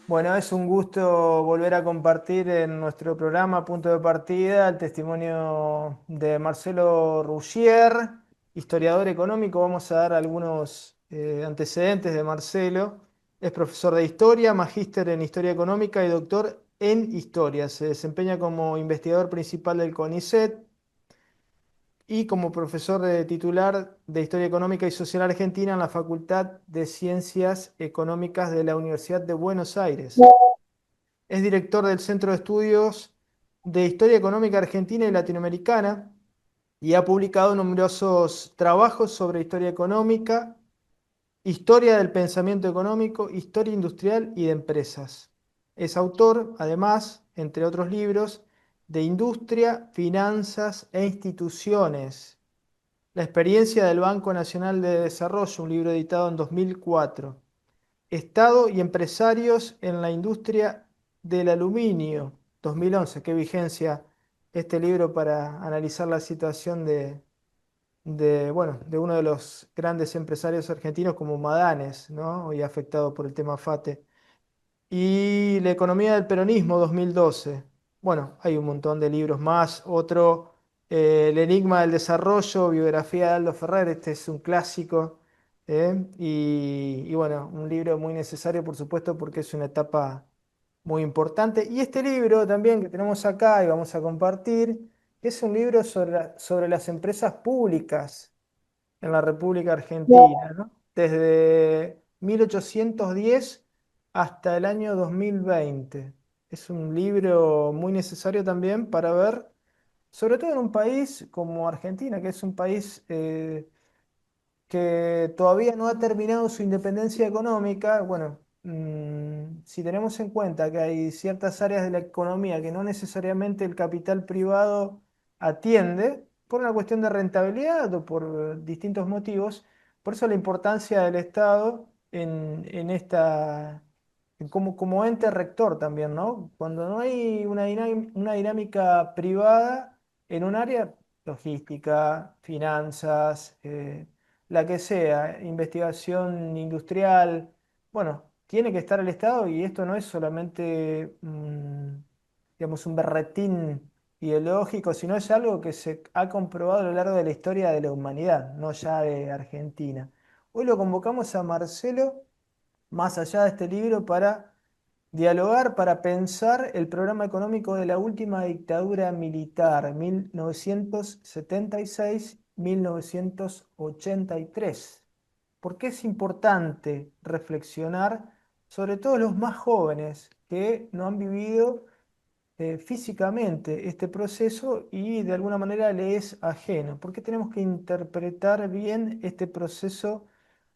Bueno, es un gusto volver a compartir en nuestro programa Punto de Partida el testimonio de Marcelo Rougier, historiador económico. Vamos a dar algunos antecedentes de Marcelo. Es profesor de historia, magíster en historia económica y doctor en historia. Se desempeña como investigador principal del CONICET y como profesor titular de Historia Económica y Social Argentina en la Facultad de Ciencias Económicas de la Universidad de Buenos Aires. Es director del Centro de Estudios de Historia Económica Argentina y Latinoamericana y ha publicado numerosos trabajos sobre historia económica, historia del pensamiento económico, historia industrial y de empresas. Es autor, además, entre otros libros, de Industria, Finanzas e Instituciones. La experiencia del Banco Nacional de Desarrollo, un libro editado en 2004. Estado y empresarios en la industria del aluminio, 2011. Qué vigencia este libro para analizar la situación bueno, de uno de los grandes empresarios argentinos como Madanes, ¿no? Hoy afectado por el tema FATE. Y La economía del peronismo, 2012. Bueno, hay un montón de libros más. Otro, El enigma del desarrollo, biografía de Aldo Ferrer. Este es un clásico. Y bueno, un libro muy necesario, por supuesto, porque es una etapa muy importante. Y este libro también que tenemos acá y vamos a compartir, es un libro sobre las empresas públicas en la República Argentina, ¿no? Desde 1810 hasta el año 2020. Es un libro muy necesario también para ver, sobre todo en un país como Argentina, que es un país que todavía no ha terminado su independencia económica. Bueno, si tenemos en cuenta que hay ciertas áreas de la economía que no necesariamente el capital privado atiende, por una cuestión de rentabilidad o por distintos motivos, por eso la importancia del Estado en esta, como ente rector también, ¿no? Cuando no hay una dinámica privada en un área, logística, finanzas, la que sea, investigación industrial, bueno, tiene que estar el Estado y esto no es solamente, digamos, un berretín ideológico, sino es algo que se ha comprobado a lo largo de la historia de la humanidad, no ya de Argentina. Hoy lo convocamos a Marcelo, más allá de este libro, para dialogar, para pensar el programa económico de la última dictadura militar, 1976-1983. ¿Por qué es importante reflexionar, sobre todo los más jóvenes que no han vivido físicamente este proceso y de alguna manera le es ajeno? ¿Por qué tenemos que interpretar bien este proceso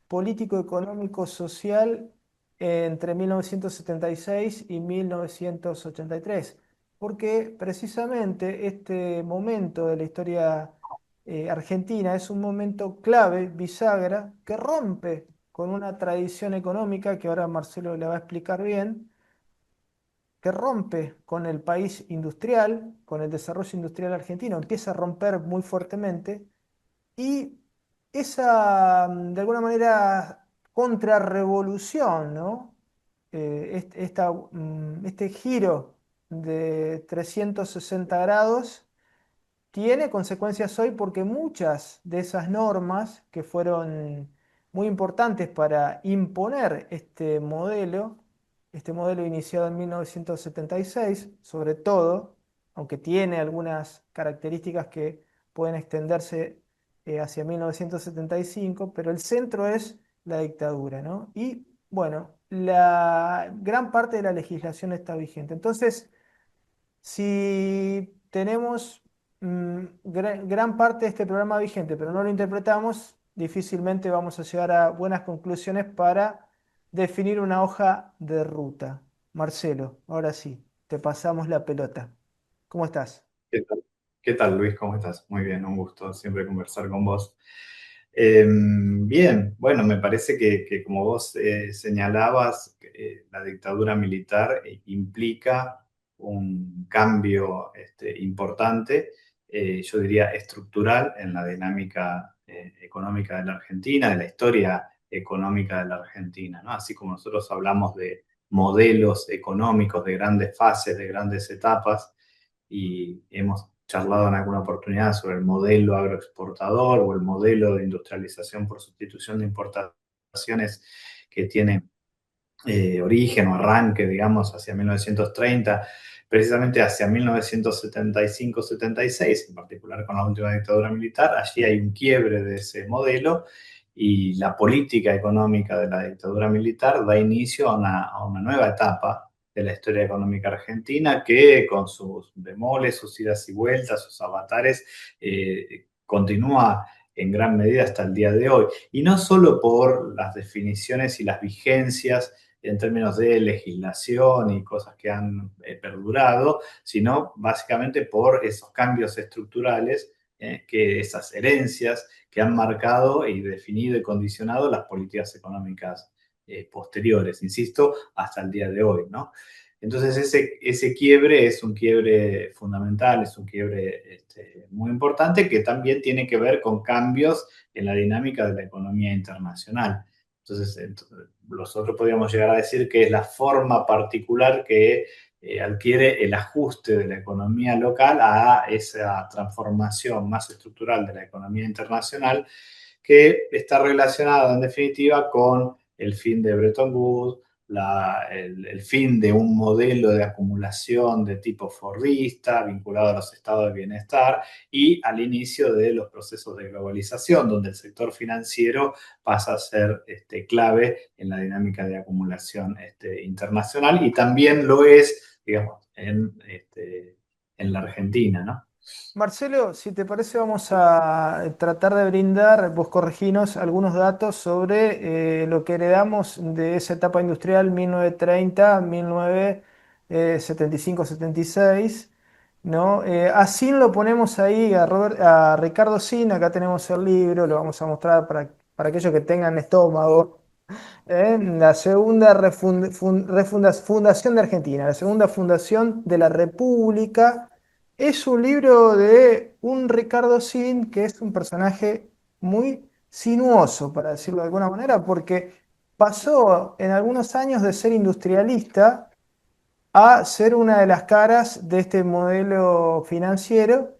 político, económico, social entre 1976 y 1983? Porque precisamente este momento de la historia argentina es un momento clave, bisagra, que rompe con una tradición económica que ahora Marcelo le va a explicar bien, que rompe con el país industrial, con el desarrollo industrial argentino, empieza a romper muy fuertemente y esa, de alguna manera, contrarrevolución, ¿no? Este giro de 360 grados tiene consecuencias hoy porque muchas de esas normas que fueron muy importantes para imponer este modelo iniciado en 1976, sobre todo, aunque tiene algunas características que pueden extenderse hacia 1975, pero el centro es la dictadura, ¿no? Y bueno, la gran parte de la legislación está vigente. Entonces, si tenemos gran parte de este programa vigente, pero no lo interpretamos, difícilmente vamos a llegar a buenas conclusiones para definir una hoja de ruta. Marcelo, ahora sí, te pasamos la pelota. ¿Cómo estás? ¿Qué tal? ¿Qué tal, Luis? ¿Cómo estás? Muy bien, un gusto siempre conversar con vos. Bien, bueno, me parece que como vos señalabas, la dictadura militar implica un cambio importante, yo diría estructural, en la dinámica económica de la Argentina, de la historia económica de la Argentina, ¿no? Así como nosotros hablamos de modelos económicos, de grandes fases, de grandes etapas, y hemos charlado en alguna oportunidad sobre el modelo agroexportador o el modelo de industrialización por sustitución de importaciones que tiene origen o arranque, digamos, hacia 1930, precisamente hacia 1975-76, en particular con la última dictadura militar. Allí hay un quiebre de ese modelo y la política económica de la dictadura militar da inicio a una nueva etapa de la historia económica argentina que con sus bemoles, sus idas y vueltas, sus avatares, continúa en gran medida hasta el día de hoy. Y no solo por las definiciones y las vigencias en términos de legislación y cosas que han perdurado, sino básicamente por esos cambios estructurales, que esas herencias que han marcado y definido y condicionado las políticas económicas posteriores, insisto, hasta el día de hoy, ¿no? Entonces ese quiebre es un quiebre fundamental, es un quiebre muy importante que también tiene que ver con cambios en la dinámica de la economía internacional. Entonces, nosotros podríamos llegar a decir que es la forma particular que adquiere el ajuste de la economía local a esa transformación más estructural de la economía internacional que está relacionada en definitiva con el fin de Bretton Woods, el fin de un modelo de acumulación de tipo fordista vinculado a los estados de bienestar y al inicio de los procesos de globalización, donde el sector financiero pasa a ser clave en la dinámica de acumulación internacional y también lo es, digamos, en la Argentina, ¿no? Marcelo, si te parece, vamos a tratar de brindar, vos correginos, algunos datos sobre lo que heredamos de esa etapa industrial 1930-1975-76, ¿no? A Sin lo ponemos ahí, a Ricardo Sin, acá tenemos el libro, lo vamos a mostrar para aquellos que tengan estómago. La segunda fundación de Argentina, la segunda fundación de la República, es un libro de un Ricardo Sin, que es un personaje muy sinuoso, para decirlo de alguna manera, porque pasó en algunos años de ser industrialista a ser una de las caras de este modelo financiero,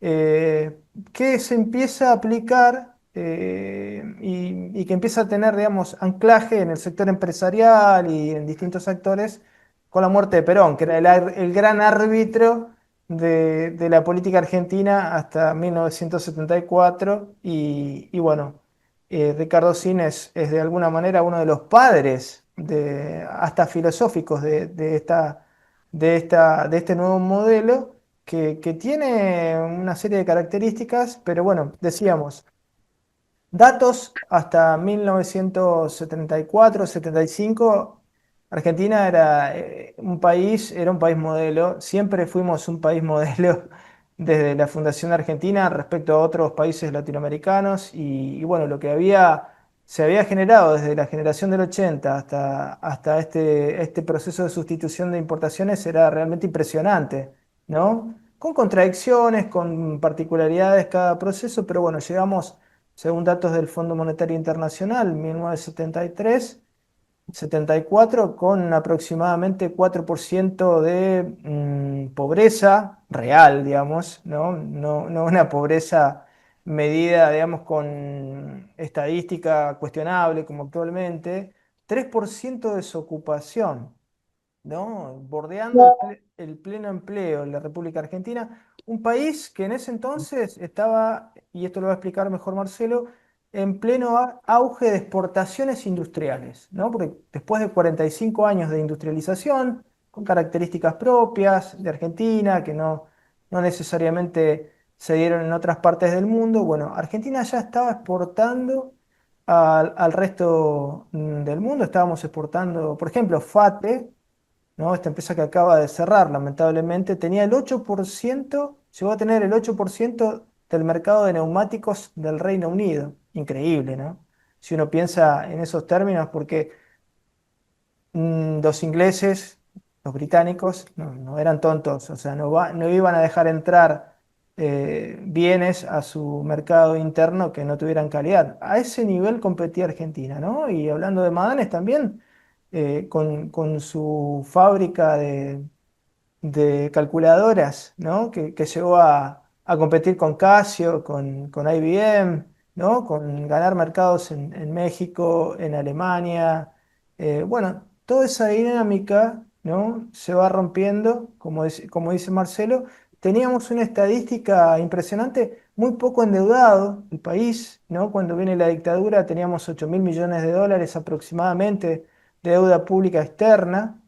eh, que se empieza a aplicar, y que empieza a tener, digamos, anclaje en el sector empresarial y en distintos actores con la muerte de Perón, que era el gran árbitro de la política argentina hasta 1974. Y bueno, Ricardo Sin es de alguna manera uno de los padres hasta filosóficos de este nuevo modelo que tiene una serie de características, pero bueno, decíamos, datos hasta 1974-75, Argentina era un país modelo, siempre fuimos un país modelo desde la fundación argentina respecto a otros países latinoamericanos y bueno, se había generado desde la generación del 80 hasta este proceso de sustitución de importaciones era realmente impresionante, ¿no? Con contradicciones, con particularidades cada proceso, pero bueno, llegamos, según datos del Fondo Monetario Internacional, 1973, 74, con aproximadamente 4% de pobreza real, digamos, ¿no? No una pobreza medida, digamos, con estadística cuestionable como actualmente, 3% de desocupación, ¿no? Bordeando el pleno empleo en la República Argentina, un país que en ese entonces estaba, y esto lo va a explicar mejor Marcelo, en pleno auge de exportaciones industriales, ¿no? Porque después de 45 años de industrialización, con características propias de Argentina, que no necesariamente se dieron en otras partes del mundo, bueno, Argentina ya estaba exportando al resto del mundo, estábamos exportando, por ejemplo, FATE, ¿no? Esta empresa que acaba de cerrar, lamentablemente, tenía el 8%, llegó a tener el 8% del mercado de neumáticos del Reino Unido. Increíble, ¿no? Si uno piensa en esos términos, porque los ingleses, los británicos, no eran tontos, o sea, no iban a dejar entrar. bienes a su mercado interno que no tuvieran calidad. A ese nivel competía Argentina, ¿no? Y hablando de Madanes también, con su fábrica de calculadoras, ¿no? Que llegó a competir con Casio, con IBM, ¿no? Con ganar mercados en México, en Alemania. Bueno, toda esa dinámica, ¿no? Se va rompiendo, como dice Marcelo. Teníamos una estadística impresionante, muy poco endeudado el país, ¿no? Cuando viene la dictadura teníamos 8.000 millones de dólares aproximadamente de deuda pública externa.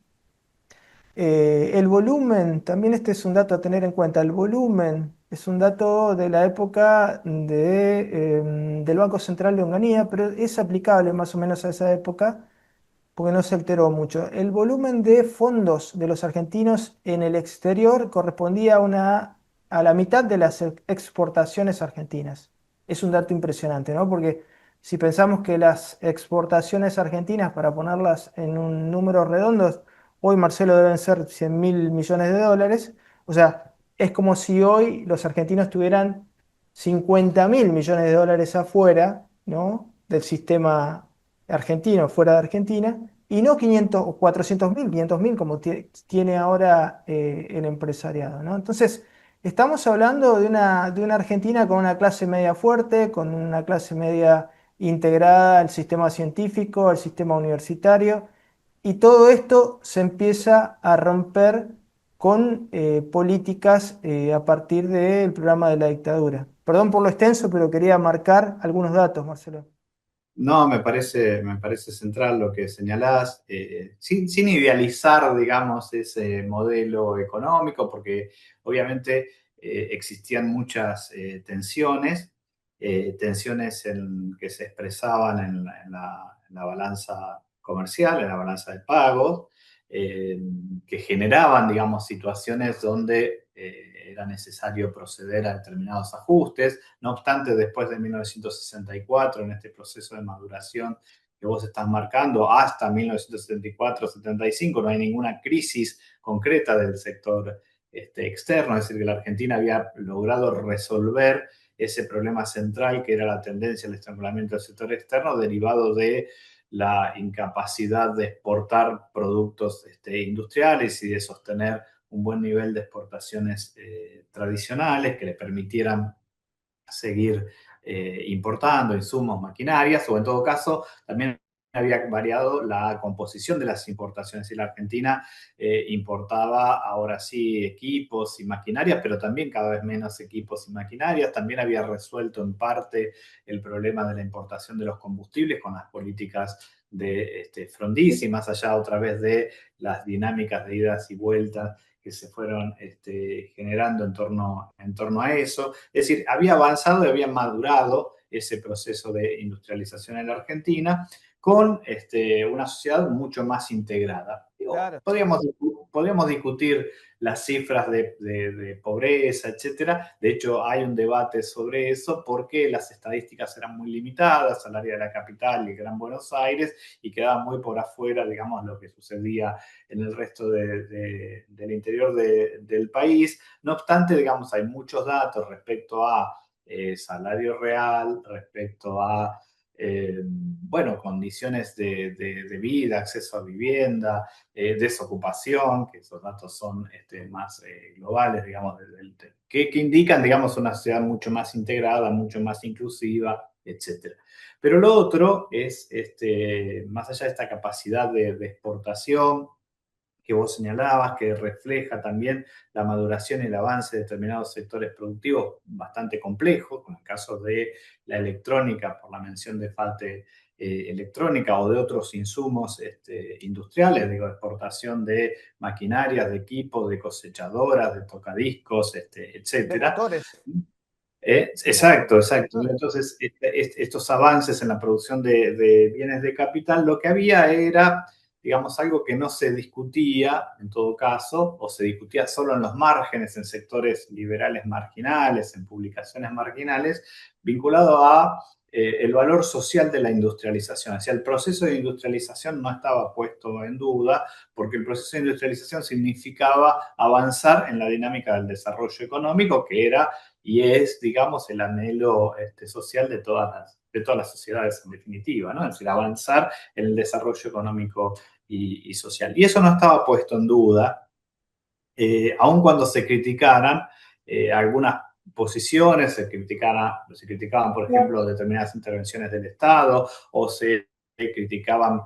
El volumen, también este es un dato a tener en cuenta, el volumen es un dato de la época del Banco Central de Onganía, pero es aplicable más o menos a esa época porque no se alteró mucho. El volumen de fondos de los argentinos en el exterior correspondía a la mitad de las exportaciones argentinas. Es un dato impresionante, ¿no? Porque si pensamos que las exportaciones argentinas, para ponerlas en un número redondo, hoy, Marcelo, deben ser 100.000 millones de dólares. O sea, es como si hoy los argentinos tuvieran 50.000 millones de dólares afuera, ¿no? Del sistema argentino, fuera de Argentina, y no 500 o 400.000, 500.000 como tiene ahora el empresariado, ¿no? Entonces, estamos hablando de una Argentina con una clase media fuerte, con una clase media integrada al sistema científico, al sistema universitario, y todo esto se empieza a romper con políticas a partir del programa de la dictadura. Perdón por lo extenso, pero quería marcar algunos datos, Marcelo. No, me parece central lo que señalás, sin idealizar, digamos, ese modelo económico, porque obviamente existían muchas tensiones que se expresaban en la balanza comercial, en la balanza de pagos, que generaban, digamos, situaciones donde era necesario proceder a determinados ajustes. No obstante, después de 1964, en este proceso de maduración que vos estás marcando, hasta 1974-75, no hay ninguna crisis concreta del sector externo, es decir, que la Argentina había logrado resolver ese problema central que era la tendencia al estrangulamiento del sector externo derivado de la incapacidad de exportar productos industriales y de sostener un buen nivel de exportaciones tradicionales que le permitieran seguir importando insumos, maquinarias, o en todo caso también había variado la composición de las importaciones y la Argentina importaba ahora sí equipos y maquinarias, pero también cada vez menos equipos y maquinarias. También había resuelto en parte el problema de la importación de los combustibles con las políticas de Frondizi, y más allá otra vez de las dinámicas de idas y vueltas que se fueron generando en torno a eso. Es decir, había avanzado y había madurado ese proceso de industrialización en la Argentina con una sociedad mucho más integrada. Digo, Claro. podríamos discutir las cifras de pobreza, etcétera. De hecho, hay un debate sobre eso porque las estadísticas eran muy limitadas al área de la capital y el Gran Buenos Aires y quedaba muy por afuera, digamos, lo que sucedía en el resto del interior del país. No obstante, digamos, hay muchos datos respecto a salario real, respecto a bueno, condiciones de vida, acceso a vivienda, desocupación, que esos datos son más globales, digamos, que indican, digamos, una sociedad mucho más integrada, mucho más inclusiva, etcétera. Pero lo otro es, más allá de esta capacidad de exportación, que vos señalabas, que refleja también la maduración y el avance de determinados sectores productivos bastante complejos, como el caso de la electrónica, por la mención de falta electrónica o de otros insumos industriales, digo, exportación de maquinarias, de equipos, de cosechadoras, de tocadiscos, De etcétera. motores, Exacto, de exacto. motores. Entonces, estos avances en la producción de bienes de capital, lo que había era, digamos, algo que no se discutía en todo caso, o se discutía solo en los márgenes, en sectores liberales marginales, en publicaciones marginales, vinculado a el valor social de la industrialización. O sea, el proceso de industrialización no estaba puesto en duda, porque el proceso de industrialización significaba avanzar en la dinámica del desarrollo económico, que era y es, digamos, el anhelo social de todas las sociedades en definitiva, ¿no? Es decir, avanzar en el desarrollo económico y social. Y eso no estaba puesto en duda, aun cuando se criticaran algunas posiciones, se criticaban, por ejemplo, determinadas intervenciones del Estado o se criticaban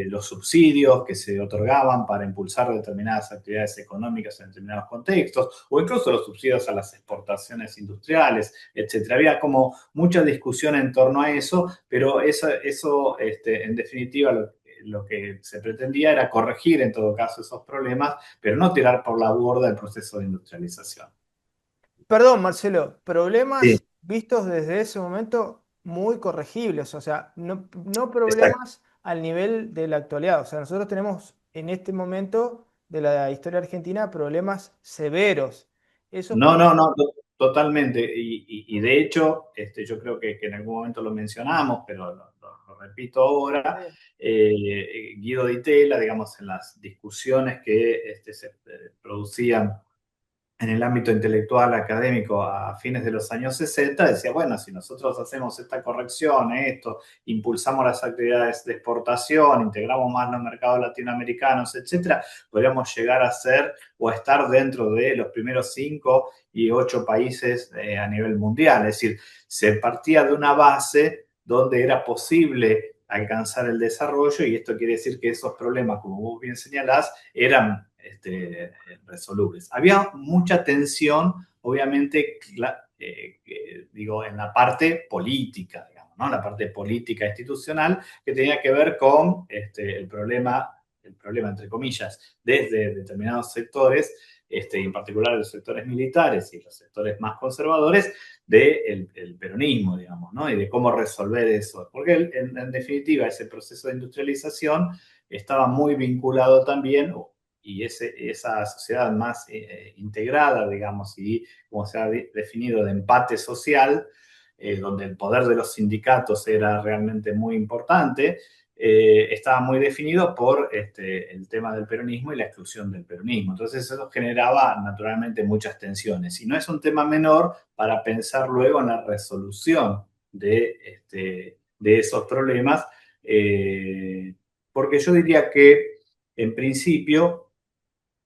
los subsidios que se otorgaban para impulsar determinadas actividades económicas en determinados contextos, o incluso los subsidios a las exportaciones industriales, etcétera. Había como mucha discusión en torno a eso, pero eso en definitiva, lo que se pretendía era corregir en todo caso esos problemas, pero no tirar por la borda el proceso de industrialización. Perdón, Marcelo, Sí, problemas vistos desde ese momento muy corregibles, o sea, no exacto. problemas al nivel de la actualidad. O sea, nosotros tenemos en este momento de la historia argentina problemas severos. Esos No, no, problemas... no, totalmente. Y de hecho, yo creo que en algún momento lo mencionamos, pero lo repito ahora, Guido Di Tella, digamos, en las discusiones que se producían en el ámbito intelectual académico a fines de los años 60, decía, bueno, si nosotros hacemos esta corrección, esto, impulsamos las actividades de exportación, integramos más los mercados latinoamericanos, etcétera, podríamos llegar a ser o a estar dentro de los primeros 5 y 8 países a nivel mundial. Es decir, se partía de una base donde era posible alcanzar el desarrollo y esto quiere decir que esos problemas, como vos bien señalás, eran resolubles. Había mucha tensión, obviamente, digo, en la parte política, digamos, ¿no? La parte política institucional que tenía que ver con el problema, entre comillas, desde determinados sectores, en particular los sectores militares y los sectores más conservadores, del el peronismo, digamos, ¿no? Y de cómo resolver eso. Porque en definitiva ese proceso de industrialización estaba muy vinculado también, y esa sociedad más integrada, digamos, y como se ha definido, de empate social, donde el poder de los sindicatos era realmente muy importante, estaba muy definido por el tema del peronismo y la exclusión del peronismo. Entonces eso generaba naturalmente muchas tensiones. Y no es un tema menor para pensar luego en la resolución de esos problemas, porque yo diría que en principio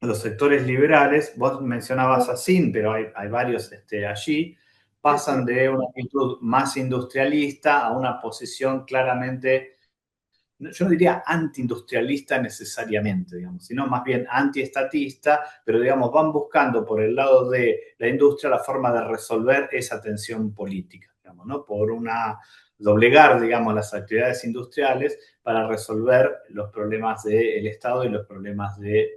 los sectores liberales, vos mencionabas a SIN, pero hay varios allí, Sí, pasan sí. de una actitud más industrialista a una posición claramente, yo no diría antiindustrialista necesariamente, digamos, sino más bien antiestatista, pero digamos, van buscando por el lado de la industria la forma de resolver esa tensión política, digamos, ¿no? Por una doblegar, digamos, las actividades industriales para resolver los problemas del Estado y los problemas de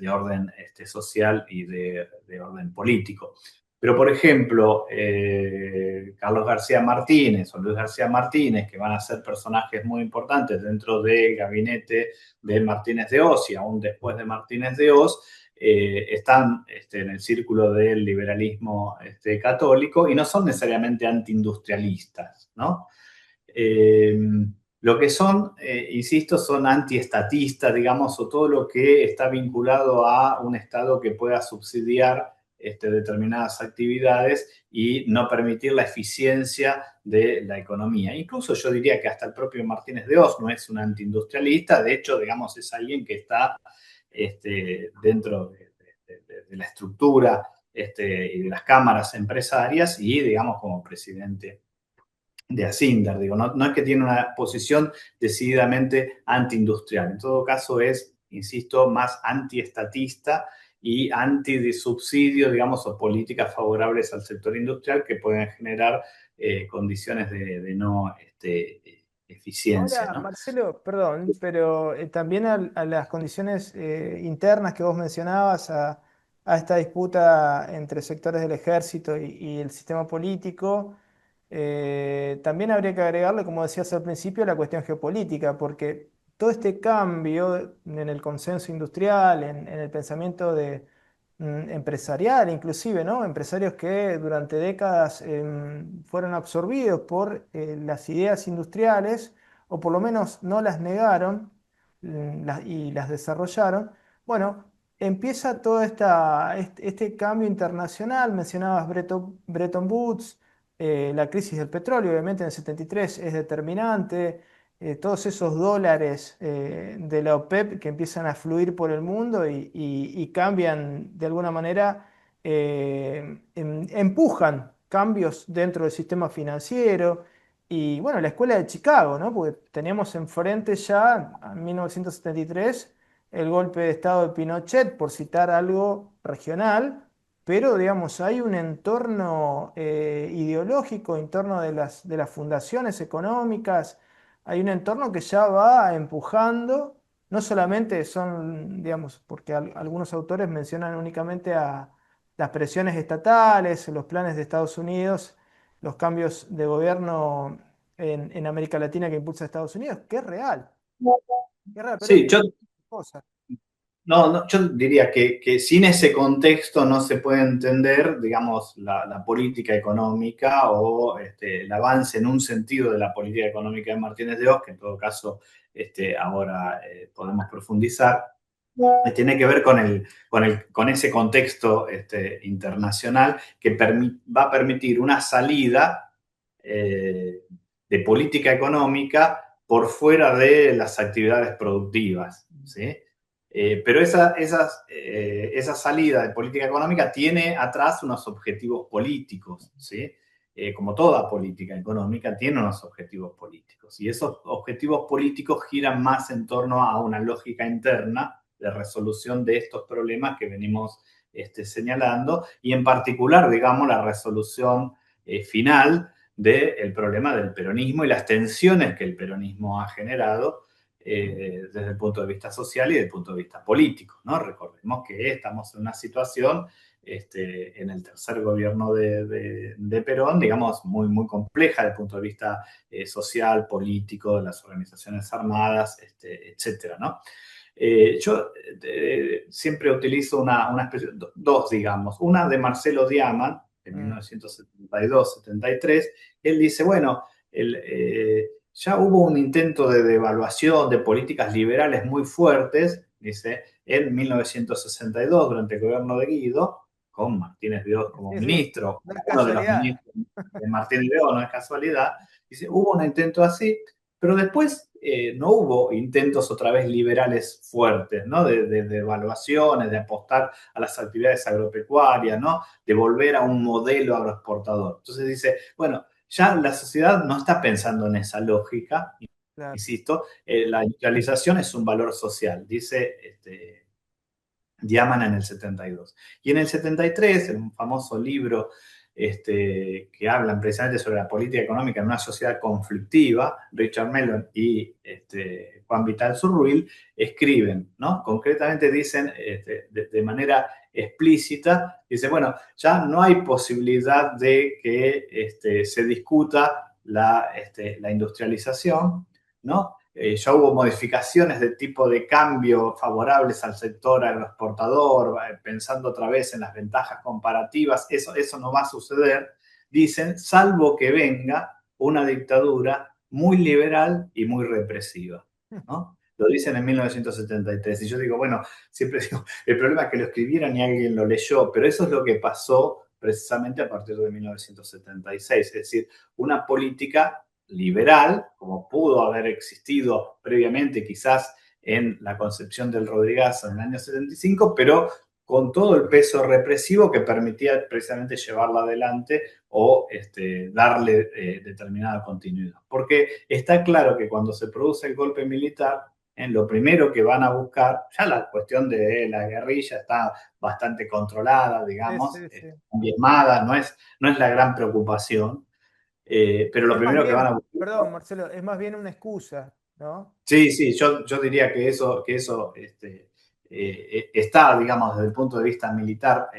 orden social y de orden político. Pero, por ejemplo, Carlos García Martínez o Luis García Martínez, que van a ser personajes muy importantes dentro del gabinete de Martínez de Oz y aún después de Martínez de Oz, están en el círculo del liberalismo católico y no son necesariamente antiindustrialistas, ¿no? Eh, lo que son, insisto, son antiestatistas, digamos, o todo lo que está vinculado a un Estado que pueda subsidiar determinadas actividades y no permitir la eficiencia de la economía. Incluso yo diría que hasta el propio Martínez de Oz no es un antiindustrialista, de hecho, digamos, es alguien que está dentro de la estructura y de las cámaras empresarias y, digamos, como presidente de Asindar, digo, no, no es que tiene una posición decididamente antiindustrial, en todo caso es, insisto, más antiestatista y anti de subsidio, digamos, o políticas favorables al sector industrial que pueden generar condiciones de no eficiencia, Ahora, ¿no? Marcelo, perdón, pero también a las condiciones internas que vos mencionabas, a esta disputa entre sectores del ejército y el sistema político, también habría que agregarle, como decías al principio, la cuestión geopolítica, porque todo este cambio en el consenso industrial, en el pensamiento empresarial, inclusive, ¿no? Empresarios que durante décadas fueron absorbidos por las ideas industriales o por lo menos no las negaron y las desarrollaron. Bueno, empieza todo este cambio internacional. Mencionabas Bretton Woods, la crisis del petróleo, obviamente en el 73 es determinante. Todos esos dólares de la OPEP que empiezan a fluir por el mundo y cambian de alguna manera, empujan cambios dentro del sistema financiero. Y bueno, la escuela de Chicago, ¿no? Porque teníamos enfrente ya en 1973 el golpe de estado de Pinochet, por citar algo regional, pero digamos, hay un entorno ideológico en torno de las fundaciones económicas, hay un entorno que ya va empujando, no solamente son, digamos, porque algunos autores mencionan únicamente a las presiones estatales, los planes de Estados Unidos, los cambios de gobierno en América Latina que impulsa Estados Unidos, que es real, pero Sí, yo cosas. No, no, yo diría que sin ese contexto no se puede entender, digamos, la política económica o el avance en un sentido de la política económica de Martínez de Oz, que en todo caso ahora podemos profundizar, tiene que ver con ese contexto internacional que va a permitir una salida eh, de política económica por fuera de las actividades productivas, ¿sí? Pero esa salida de política económica tiene atrás unos objetivos políticos, ¿sí? Como toda política económica, tiene unos objetivos políticos. Y esos objetivos políticos giran más en torno a una lógica interna de resolución de estos problemas que venimos señalando, y en particular, digamos, la resolución final del problema del peronismo y las tensiones que el peronismo ha generado desde el punto de vista social y desde el punto de vista político, ¿no? Recordemos que estamos en una situación en el tercer gobierno de Perón, digamos, muy, muy compleja desde el punto de vista social, político, de las organizaciones armadas, etcétera, ¿no? Yo siempre utilizo una especie, dos, digamos, una de Marcelo Diaman, en Mm. 1972-73, él dice, bueno, ya hubo un intento de devaluación de políticas liberales muy fuertes, dice, en 1962, durante el gobierno de Guido, con Martínez de Oz como Sí, sí, ministro, no como es uno de los casualidad. ministros de Martínez de Oz, no es casualidad, dice, hubo un intento así, pero después no hubo intentos otra vez liberales fuertes, ¿no? De evaluaciones, de apostar a las actividades agropecuarias, ¿no? De volver a un modelo agroexportador. Entonces dice, bueno, ya la sociedad no está pensando en esa lógica, Claro. insisto, la industrialización es un valor social, dice Diaman en el 72. Y en el 73, en un famoso libro que hablan precisamente sobre la política económica en una sociedad conflictiva, Richard Mellon y Juan Vital Zurruil escriben, ¿no? Concretamente dicen de manera explícita, dice, bueno, ya no hay posibilidad de que se discuta la industrialización, ¿no? Ya hubo modificaciones de tipo de cambio favorables al sector agroexportador, pensando otra vez en las ventajas comparativas, eso no va a suceder, dicen, salvo que venga una dictadura muy liberal y muy represiva, ¿no? Lo dicen en 1973. Y yo digo, bueno, siempre digo, el problema es que lo escribieron y alguien lo leyó, pero eso es lo que pasó precisamente a partir de 1976, es decir, una política liberal, como pudo haber existido previamente quizás en la concepción del Rodrigazo en el año 75, pero con todo el peso represivo que permitía precisamente llevarla adelante o darle determinada continuidad. Porque está claro que cuando se produce el golpe militar, lo primero que van a buscar, ya la cuestión de la guerrilla está bastante controlada, Sí, digamos, sí, sí. diezmada, no es la gran preocupación, pero lo Es más primero que van a bien, buscar. perdón, Marcelo, es más bien una excusa, ¿no? Sí, sí, yo diría que eso está, digamos, desde el punto de vista militar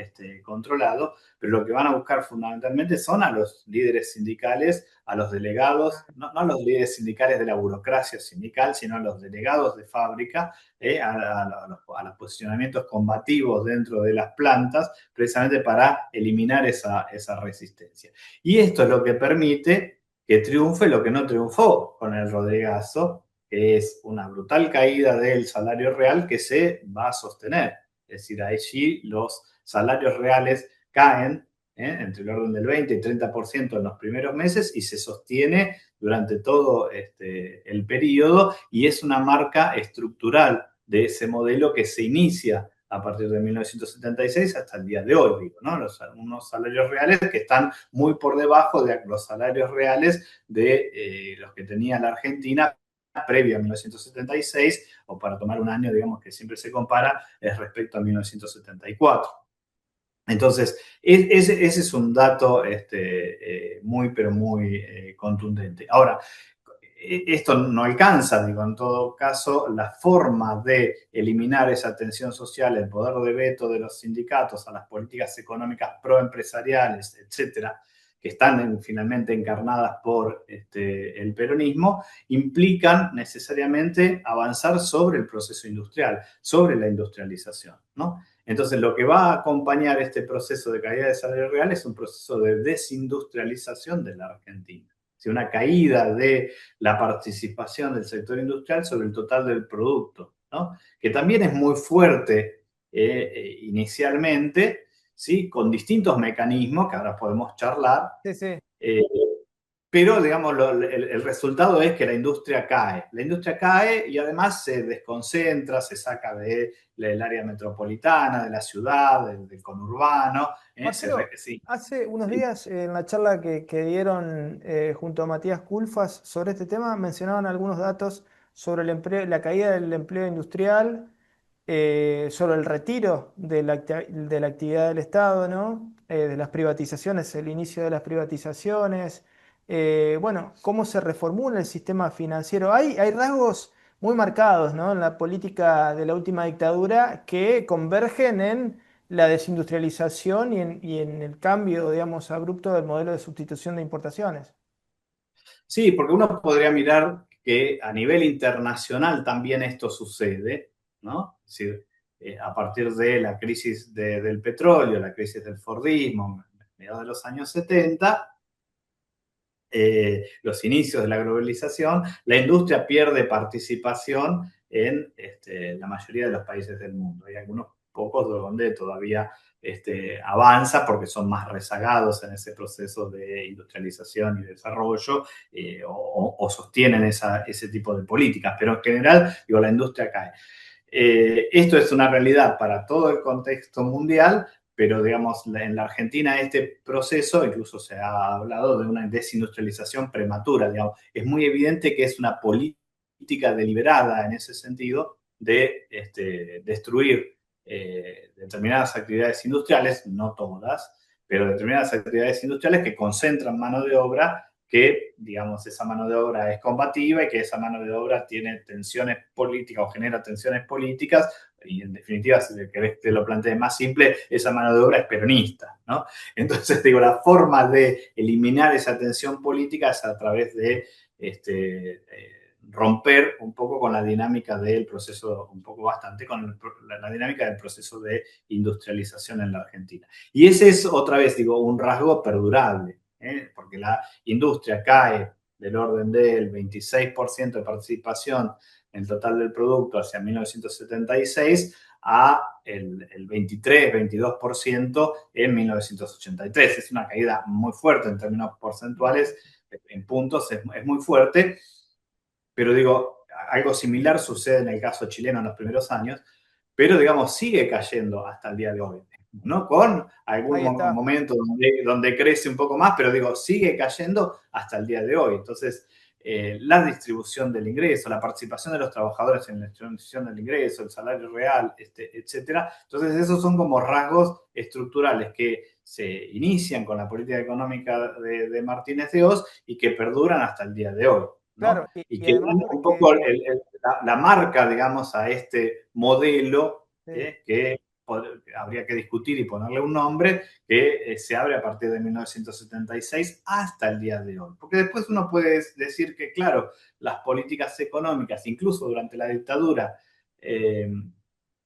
controlado, pero lo que van a buscar fundamentalmente son a los líderes sindicales, a los delegados, no a los líderes sindicales de la burocracia sindical, sino a los delegados de fábrica, a los posicionamientos combativos dentro de las plantas, precisamente para eliminar esa resistencia. Y esto es lo que permite que triunfe lo que no triunfó con el Rodrigazo, que es una brutal caída del salario real que se va a sostener. es decir, allí los salarios reales caen entre el orden del 20 y 30% en los primeros meses y se sostiene durante todo el periodo y es una marca estructural de ese modelo que se inicia a partir de 1976 hasta el día de hoy, digo, ¿no? Unos salarios reales que están muy por debajo de los salarios reales de los que tenía la Argentina previo a 1976, o para tomar un año, digamos, que siempre se compara, es respecto a 1974. Entonces, ese es un dato muy, pero muy contundente. Ahora, esto no alcanza, digo, en todo caso, la forma de eliminar esa tensión social, el poder de veto de los sindicatos a las políticas económicas proempresariales, etcétera, que están finalmente encarnadas por el peronismo, implican necesariamente avanzar sobre el proceso industrial, sobre la industrialización, ¿no? Entonces, lo que va a acompañar este proceso de caída de salario real es un proceso de desindustrialización de la Argentina. Una caída de la participación del sector industrial sobre el total del producto, ¿no? Que también es muy fuerte inicialmente, ¿sí? Con distintos mecanismos que ahora podemos charlar, Sí, sí. eh, pero, digamos, el resultado es que la industria cae. La industria cae y además se desconcentra, se saca del área metropolitana, de la ciudad, del conurbano. Marcelo, Sí, hace unos sí. días en la charla que dieron junto a Matías Culfas sobre este tema, mencionaban algunos datos sobre el empleo, la caída del empleo industrial, sobre el retiro de la actividad del Estado, ¿no? De las privatizaciones, el inicio de las privatizaciones, bueno, cómo se reformula el sistema financiero. Hay rasgos muy marcados, ¿no? En la política de la última dictadura que convergen en la desindustrialización y en el cambio, digamos, abrupto del modelo de sustitución de importaciones. Sí, porque uno podría mirar que a nivel internacional también esto sucede, ¿no? Es decir, a partir de la crisis del petróleo, la crisis del Fordismo, a mediados de los años 70, los inicios de la globalización, la industria pierde participación en la mayoría de los países del mundo. Hay algunos pocos donde todavía avanza porque son más rezagados en ese proceso de industrialización y desarrollo o sostienen ese tipo de políticas, pero en general, digo, la industria cae. Esto es una realidad para todo el contexto mundial, pero digamos, en la Argentina este proceso, incluso se ha hablado de una desindustrialización prematura, digamos, es muy evidente que es una política deliberada en ese sentido de destruir determinadas actividades industriales, no todas, pero determinadas actividades industriales que concentran mano de obra que, digamos, esa mano de obra es combativa y que esa mano de obra tiene tensiones políticas o genera tensiones políticas y en definitiva, si querés que lo plantee más simple, esa mano de obra es peronista, ¿no? Entonces, digo, la forma de eliminar esa tensión política es a través de romper un poco con la dinámica del proceso, un poco bastante con la dinámica del proceso de industrialización en la Argentina. Y ese es, otra vez, digo, un rasgo perdurable, porque la industria cae del orden del 26% de participación en el total del producto hacia 1976 a el 23-22% en 1983. Es una caída muy fuerte en términos porcentuales, en puntos es muy fuerte, pero digo, algo similar sucede en el caso chileno en los primeros años, pero digamos, sigue cayendo hasta el día de hoy, ¿no? Con algún Ahí está. momento donde crece un poco más, pero digo, sigue cayendo hasta el día de hoy. Entonces, la distribución del ingreso, la participación de los trabajadores en la distribución del ingreso, el salario real, etcétera. Entonces, esos son como rasgos estructurales que se inician con la política económica de Martínez de Oz y que perduran hasta el día de hoy, ¿no? Claro, y, Y y que además dan un poco porque la marca, digamos, a este modelo sí, que habría que discutir y ponerle un nombre, que se abre a partir de 1976 hasta el día de hoy. Porque después uno puede decir que, claro, las políticas económicas, incluso durante la dictadura, eh,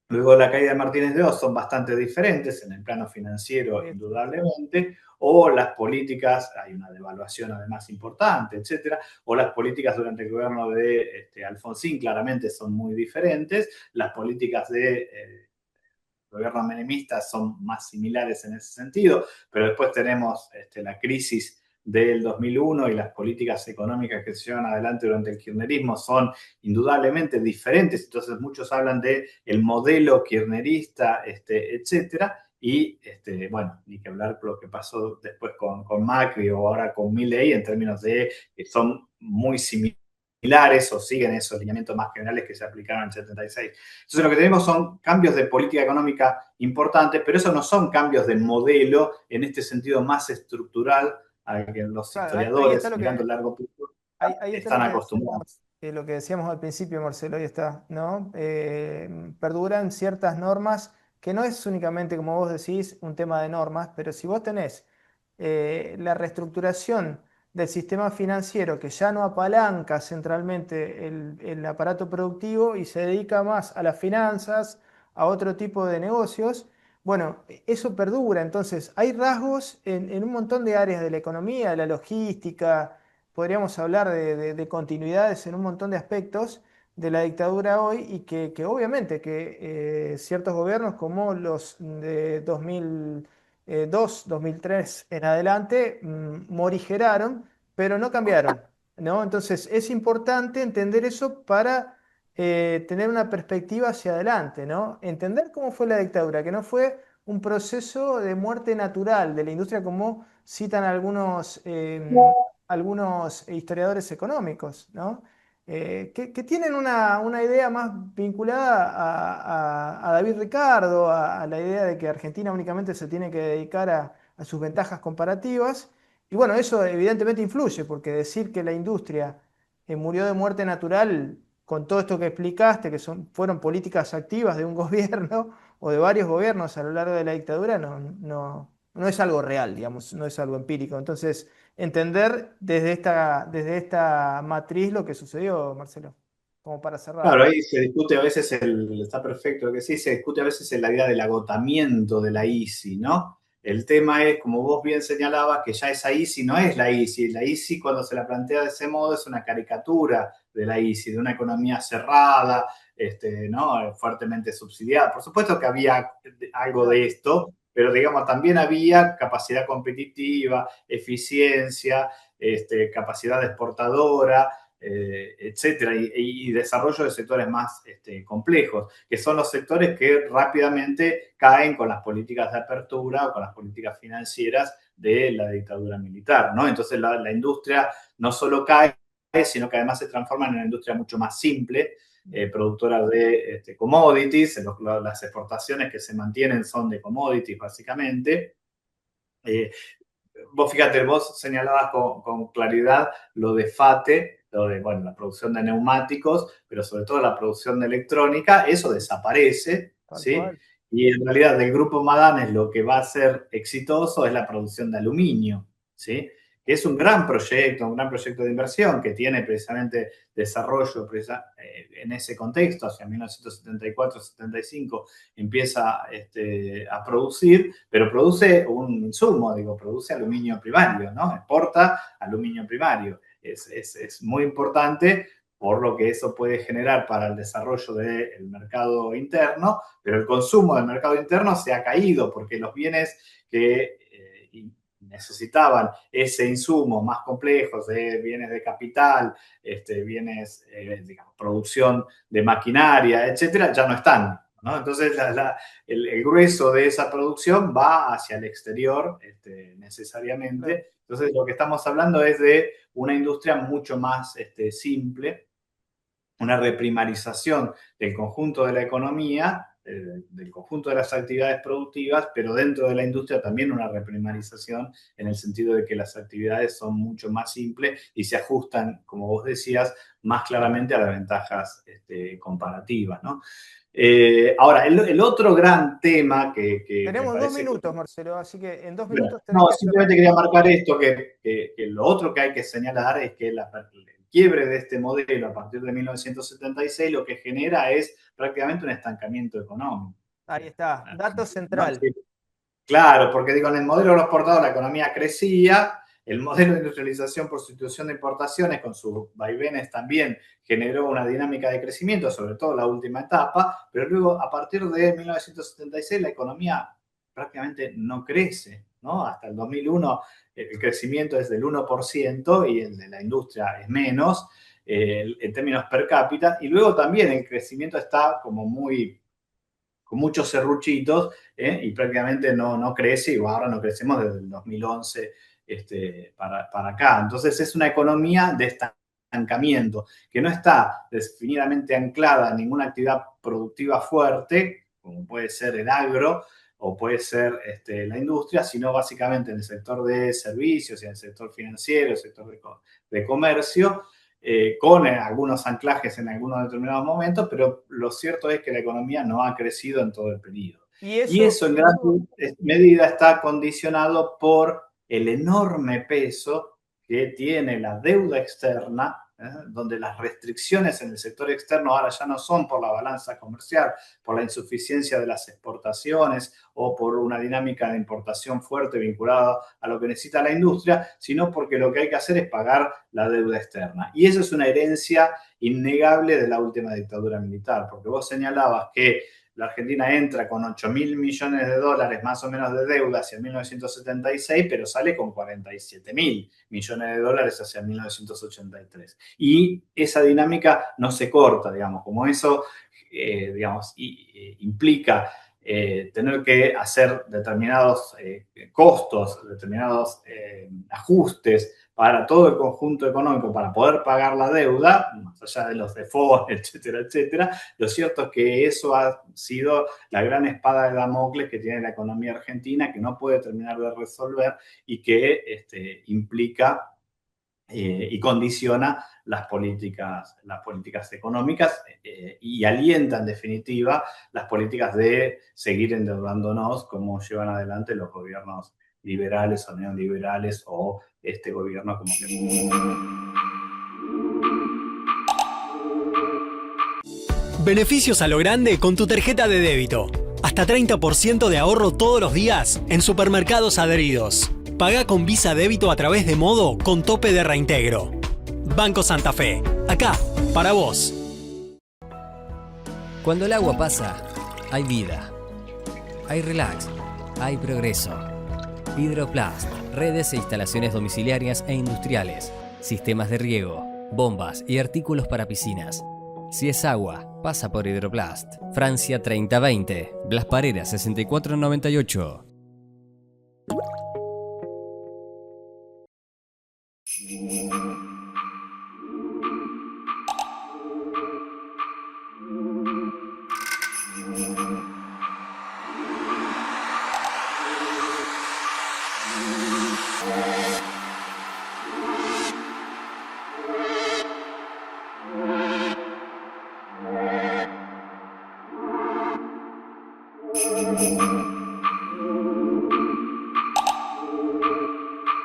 luego de la caída de Martínez de Oz, son bastante diferentes en el plano financiero, sí, indudablemente, o las políticas, hay una devaluación además importante, etcétera, o las políticas durante el gobierno de Alfonsín claramente son muy diferentes, las políticas de gobiernos menemistas son más similares en ese sentido, pero después tenemos la crisis del 2001 y las políticas económicas que se llevan adelante durante el kirchnerismo son indudablemente diferentes, entonces muchos hablan de el modelo kirchnerista, etcétera, y bueno, ni que hablar por lo que pasó después con Macri o ahora con Milei en términos de que son muy similares o siguen esos lineamientos más generales que se aplicaron en el 76. Entonces lo que tenemos son cambios de política económica importantes, pero esos no son cambios de modelo en este sentido más estructural a que los Claro, ahí está historiadores, lo mirando que, el largo plazo, ahí está están acostumbrados. lo que decíamos al principio, Marcelo, ahí está, ¿no? Perduran ciertas normas que no es únicamente, como vos decís, un tema de normas, pero si vos tenés la reestructuración del sistema financiero que ya no apalanca centralmente el aparato productivo y se dedica más a las finanzas, a otro tipo de negocios, bueno, eso perdura. Entonces, hay rasgos en un montón de áreas de la economía, la logística, podríamos hablar de continuidades en un montón de aspectos de la dictadura hoy y que obviamente que ciertos gobiernos como los de 2002, 2003 en adelante morigeraron, pero no cambiaron, ¿no? Entonces es importante entender eso para tener una perspectiva hacia adelante, ¿no? Entender cómo fue la dictadura, que no fue un proceso de muerte natural de la industria como citan algunos historiadores económicos, ¿no? Que tienen una idea más vinculada a David Ricardo, a la idea de que Argentina únicamente se tiene que dedicar a sus ventajas comparativas. Y bueno, eso evidentemente influye, porque decir que la industria murió de muerte natural, con todo esto que explicaste, que fueron políticas activas de un gobierno o de varios gobiernos a lo largo de la dictadura, no es algo real, digamos, no es algo empírico. Entonces, entender desde esta matriz lo que sucedió, Marcelo, como para cerrar. Claro, ahí se discute a veces está perfecto lo que sí, se discute a veces en la idea del agotamiento de la ICI, ¿no? El tema es, como vos bien señalabas, que ya esa ICI no es la ICI. La ICI, cuando se la plantea de ese modo, es una caricatura de la ICI, de una economía cerrada, ¿no? Fuertemente subsidiada. Por supuesto que había algo de Claro. esto, pero digamos, también había capacidad competitiva, eficiencia, capacidad exportadora, etcétera, y desarrollo de sectores más complejos, que son los sectores que rápidamente caen con las políticas de apertura o con las políticas financieras de la dictadura militar, ¿no? Entonces la industria no solo cae, sino que además se transforma en una industria mucho más simple, productora de commodities, las exportaciones que se mantienen son de commodities básicamente. Eh, Vos fíjate, vos señalabas con claridad lo de FATE, lo de, bueno, la producción de neumáticos, pero sobre todo la producción de electrónica, eso desaparece, Tal ¿sí? cual. Y en realidad del grupo Madames lo que va a ser exitoso es la producción de aluminio, ¿sí? Que es un gran proyecto de inversión que tiene precisamente desarrollo en ese contexto, hacia 1974-75 empieza a producir, pero produce un insumo, digo, produce aluminio primario, ¿no? Exporta aluminio primario. Es muy importante por lo que eso puede generar para el desarrollo del mercado interno, pero el consumo del mercado interno se ha caído porque los bienes que necesitaban ese insumo más complejos de bienes de capital, bienes, digamos, producción de maquinaria, etcétera, ya no están. ¿No? Entonces, el grueso de esa producción va hacia el exterior Claro. necesariamente. Entonces, lo que estamos hablando es de una industria mucho más simple, una reprimarización del conjunto de la economía, del conjunto de las actividades productivas, pero dentro de la industria también una reprimarización en el sentido de que las actividades son mucho más simples y se ajustan, como vos decías, más claramente a las ventajas comparativas, ¿no? Ahora, el otro gran tema que me Tenemos dos parece... minutos, Marcelo, así que en dos Bueno, minutos tenés no, que cerrar. simplemente quería marcar esto, que lo otro que hay que señalar es que el quiebre de este modelo a partir de 1976 lo que genera es prácticamente un estancamiento económico. Ahí está, dato ¿No? central. Claro, porque digo, en el modelo de los portados la economía crecía, El modelo de industrialización por sustitución de importaciones, con sus vaivenes, también generó una dinámica de crecimiento, sobre todo la última etapa, pero luego a partir de 1976 la economía prácticamente no crece, ¿no? Hasta el 2001 el crecimiento es del 1% y el de la industria es menos en términos per cápita, y luego también el crecimiento está como muy con muchos serruchitos y prácticamente no crece, y ahora no crecemos desde el 2011 para acá. Entonces es una economía de estancamiento, que no está definidamente anclada en ninguna actividad productiva fuerte, como puede ser el agro o puede ser la industria, sino básicamente en el sector de servicios y en el sector financiero, el sector de comercio, con algunos anclajes en algunos determinados momentos, pero lo cierto es que la economía no ha crecido en todo el periodo. Y Y eso, eso en gran medida está condicionado por el enorme peso que tiene la deuda externa, donde las restricciones en el sector externo ahora ya no son por la balanza comercial, por la insuficiencia de las exportaciones o por una dinámica de importación fuerte vinculada a lo que necesita la industria, sino porque lo que hay que hacer es pagar la deuda externa. Y eso es una herencia innegable de la última dictadura militar, porque vos señalabas que la Argentina entra con 8.000 millones de dólares más o menos de deuda hacia 1976, pero sale con 47.000 millones de dólares hacia 1983. Y esa dinámica no se corta, digamos, como eso, digamos, implica tener que hacer determinados costos, determinados ajustes para todo el conjunto económico para poder pagar la deuda, más allá de los defaults, etcétera, etcétera. Lo cierto es que eso ha sido la gran espada de Damocles que tiene la economía argentina, que no puede terminar de resolver y que implica y condiciona las políticas económicas y alienta en definitiva las políticas de seguir endeudándonos como llevan adelante los gobiernos liberales o neoliberales o este gobierno como que... Beneficios a lo grande con tu tarjeta de débito. Hasta 30% de ahorro todos los días en supermercados adheridos. Paga con Visa Débito a través de Modo con tope de reintegro. Banco Santa Fe. Acá, para vos. Cuando el agua pasa, hay vida. Hay relax. Hay progreso. Hidroplast. Redes e instalaciones domiciliarias e industriales. Sistemas de riego. Bombas y artículos para piscinas. Si es agua, pasa por Hidroplast. Francia 3020. Blas Parera 6498.